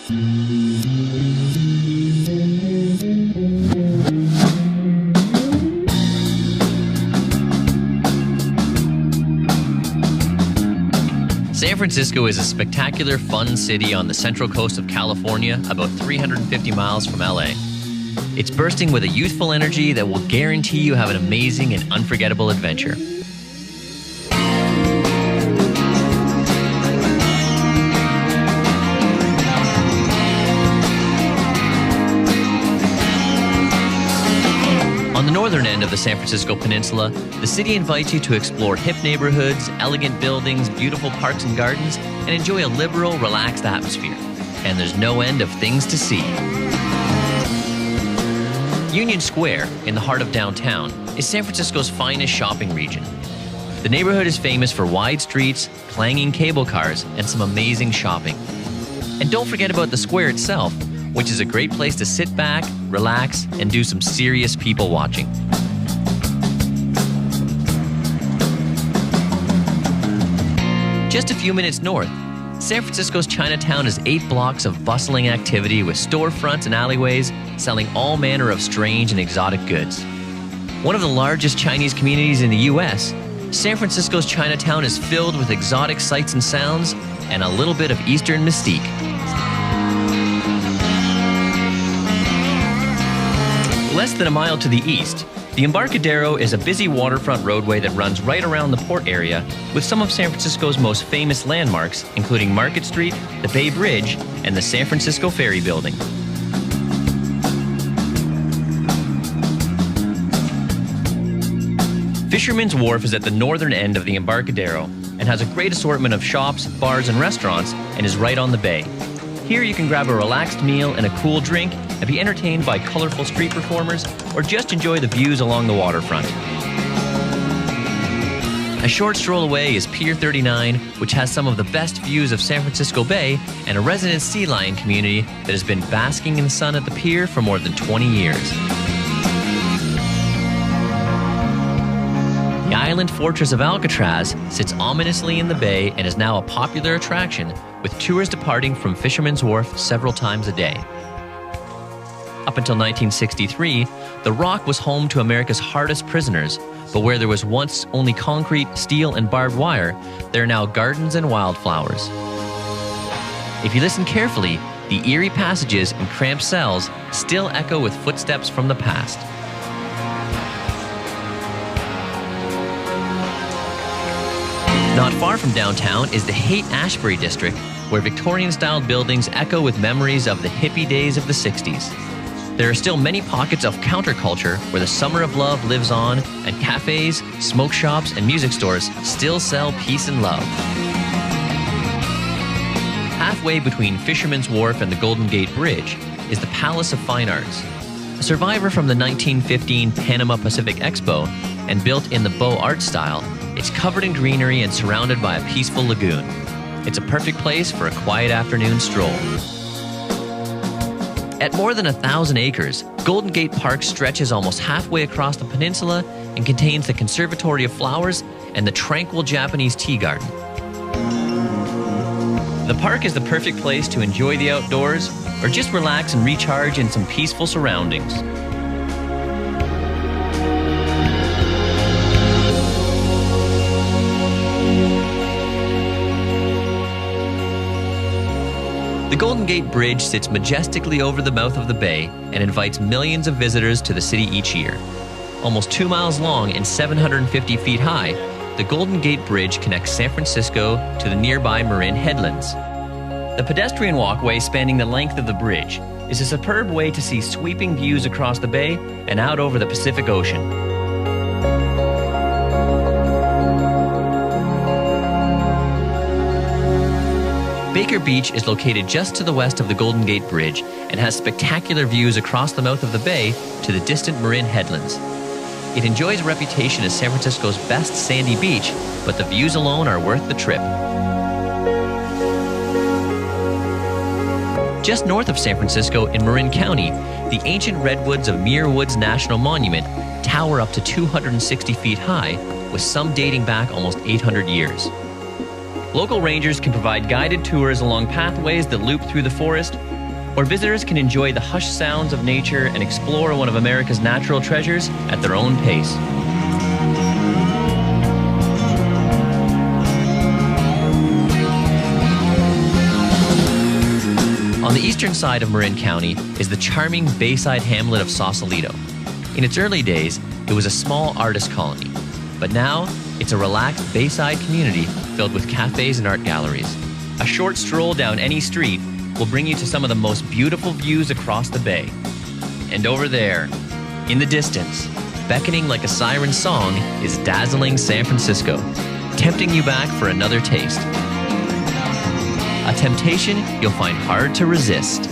San Francisco is a spectacular, fun city on the central coast of California, about 350 miles from LA. It's bursting with a youthful energy that will guarantee you have an amazing and unforgettable adventure. On the northern end of the San Francisco Peninsula, the city invites you to explore hip neighborhoods, elegant buildings, beautiful parks and gardens, and enjoy a liberal, relaxed atmosphere. And there's no end of things to see. Union Square, in the heart of downtown, is San Francisco's finest shopping region. The neighborhood is famous for wide streets, clanging cable cars, and some amazing shopping. And don't forget about the square itself, which is a great place to sit back, relax, and do some serious people watching. Just a few minutes north, San Francisco's Chinatown is 8 blocks of bustling activity with storefronts and alleyways selling all manner of strange and exotic goods. One of the largest Chinese communities in the U.S., San Francisco's Chinatown is filled with exotic sights and sounds and a little bit of Eastern mystique. Less than a mile to the east, the Embarcadero is a busy waterfront roadway that runs right around the port area with some of San Francisco's most famous landmarks, including Market Street, the Bay Bridge, and the San Francisco Ferry Building. Fisherman's Wharf is at the northern end of the Embarcadero and has a great assortment of shops, bars, and restaurants and is right on the bay. Here you can grab a relaxed meal and a cool drink and be entertained by colorful street performers or just enjoy the views along the waterfront. A short stroll away is Pier 39, which has some of the best views of San Francisco Bay and a resident sea lion community that has been basking in the sun at the pier for more than 20 years. The island fortress of Alcatraz sits ominously in the bay and is now a popular attraction, with tours departing from Fisherman's Wharf several times a day. Up until 1963, the Rock was home to America's hardest prisoners, but where there was once only concrete, steel, and barbed wire, there are now gardens and wildflowers. If you listen carefully, the eerie passages and cramped cells still echo with footsteps from the past. Not far from downtown is the Haight-Ashbury district, where Victorian-style buildings echo with memories of the hippie days of the 60s. There are still many pockets of counterculture where the summer of love lives on, and cafes, smoke shops, and music stores still sell peace and love. Halfway between Fisherman's Wharf and the Golden Gate Bridge is the Palace of Fine Arts. A survivor from the 1915 Panama Pacific Expo and built in the Beaux Arts style, it's covered in greenery and surrounded by a peaceful lagoon. It's a perfect place for a quiet afternoon stroll. At more than 1,000 acres, Golden Gate Park stretches almost halfway across the peninsula and contains the Conservatory of Flowers and the tranquil Japanese tea garden. The park is the perfect place to enjoy the outdoors or just relax and recharge in some peaceful surroundings. The Golden Gate Bridge sits majestically over the mouth of the bay and invites millions of visitors to the city each year. Almost 2 miles long and 750 feet high, the Golden Gate Bridge connects San Francisco to the nearby Marin Headlands. The pedestrian walkway spanning the length of the bridge is a superb way to see sweeping views across the bay and out over the Pacific Ocean. Baker Beach is located just to the west of the Golden Gate Bridge and has spectacular views across the mouth of the bay to the distant Marin Headlands. It enjoys a reputation as San Francisco's best sandy beach, but the views alone are worth the trip. Just north of San Francisco in Marin County, the ancient redwoods of Muir Woods National Monument tower up to 260 feet high, with some dating back almost 800 years. Local rangers can provide guided tours along pathways that loop through the forest, Or visitors can enjoy the hushed sounds of nature and explore one of America's natural treasures at their own pace. On the eastern side of Marin County is the charming bayside hamlet of Sausalito. In its early days, it was a small artist colony, but now it's a relaxed bayside community filled with cafes and art galleries. A short stroll down any street will bring you to some of the most beautiful views across the bay. And over there, in the distance, beckoning like a siren song, is dazzling San Francisco, tempting you back for another taste. A temptation you'll find hard to resist.